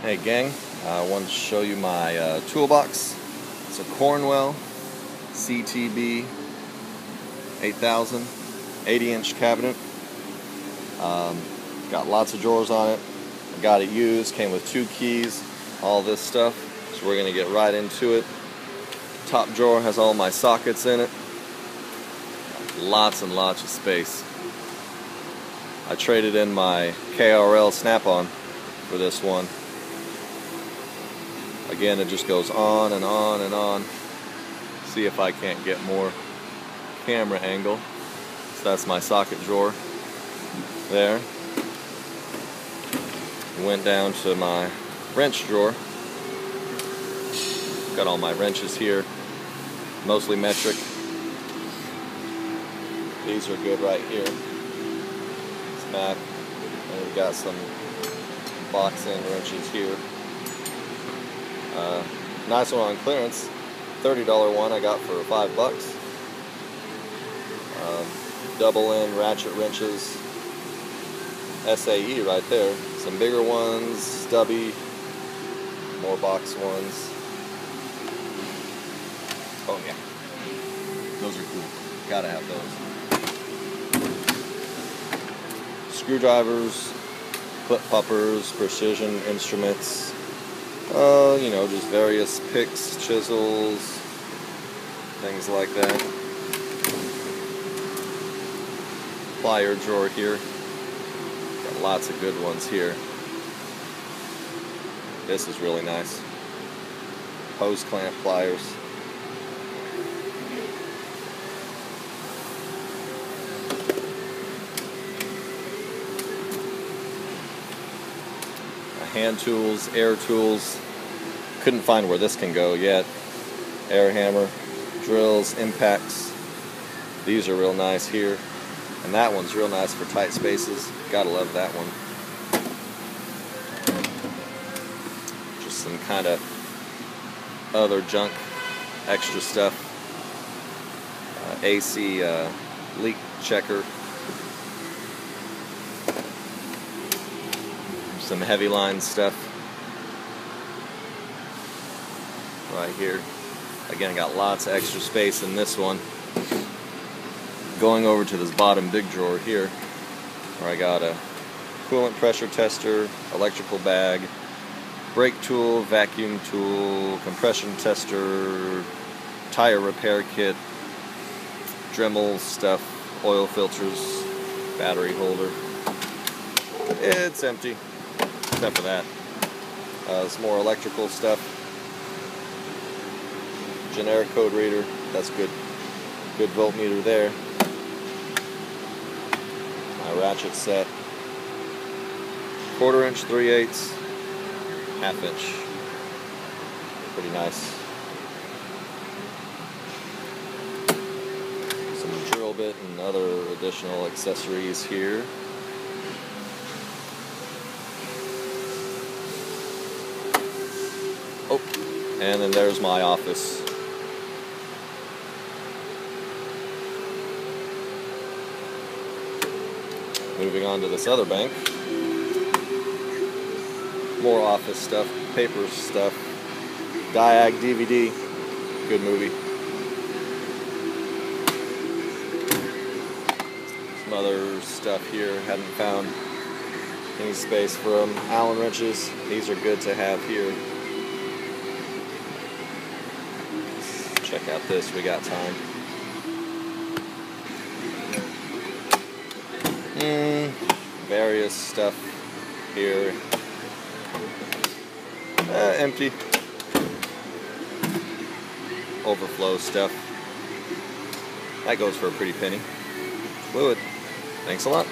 Hey gang, I wanted to show you my toolbox. It's a Cornwell CTB 8000 80-inch cabinet. Got lots of drawers on it. I got it used, came with 2 keys, all this stuff. So we're going to get right into it. Top drawer has all my sockets in it. Lots and lots of space. I traded in my KRL Snap-on for this one. Again, it just goes on and on and on. See if I can't get more camera angle. So that's my socket drawer there. Went down to my wrench drawer. Got all my wrenches here, mostly metric. These are good right here. It's Mac, and we've got some box-end wrenches here. Nice one on clearance, $30 one I got for $5. Double end ratchet wrenches, SAE right there. Some bigger ones, stubby, more box ones. Oh yeah, those are cool. Gotta have those. Screwdrivers, clip puppers, precision instruments. You know, just various picks, chisels, things like that. Plier drawer here. Got lots of good ones here. This is really nice. Hose clamp pliers. Hand tools, air tools. Couldn't find where this can go yet. Air hammer, drills, impacts. These are real nice here. And that one's real nice for tight spaces. Gotta love that one. Just some kind of other junk, extra stuff. AC leak checker. Some heavy line stuff right here. Again, got lots of extra space in this one. Going over to this bottom big drawer here, where I got a coolant pressure tester, electrical bag, brake tool, vacuum tool, compression tester, tire repair kit, Dremel stuff, oil filters, battery holder. It's empty. Except for that. Some more electrical stuff. Generic code reader. That's good. Good voltmeter there. My ratchet set. 1/4 inch, 3/8, 1/2 inch. Pretty nice. Some drill bit and other additional accessories here. Oh, and then there's my office. Moving on to this other bank. More office stuff, paper stuff, Diag DVD, good movie. Some other stuff here, hadn't found any space for them. Allen wrenches, these are good to have here. Check out this, we got time. Various stuff here. Empty. Overflow stuff. That goes for a pretty penny. Fluid. Thanks a lot.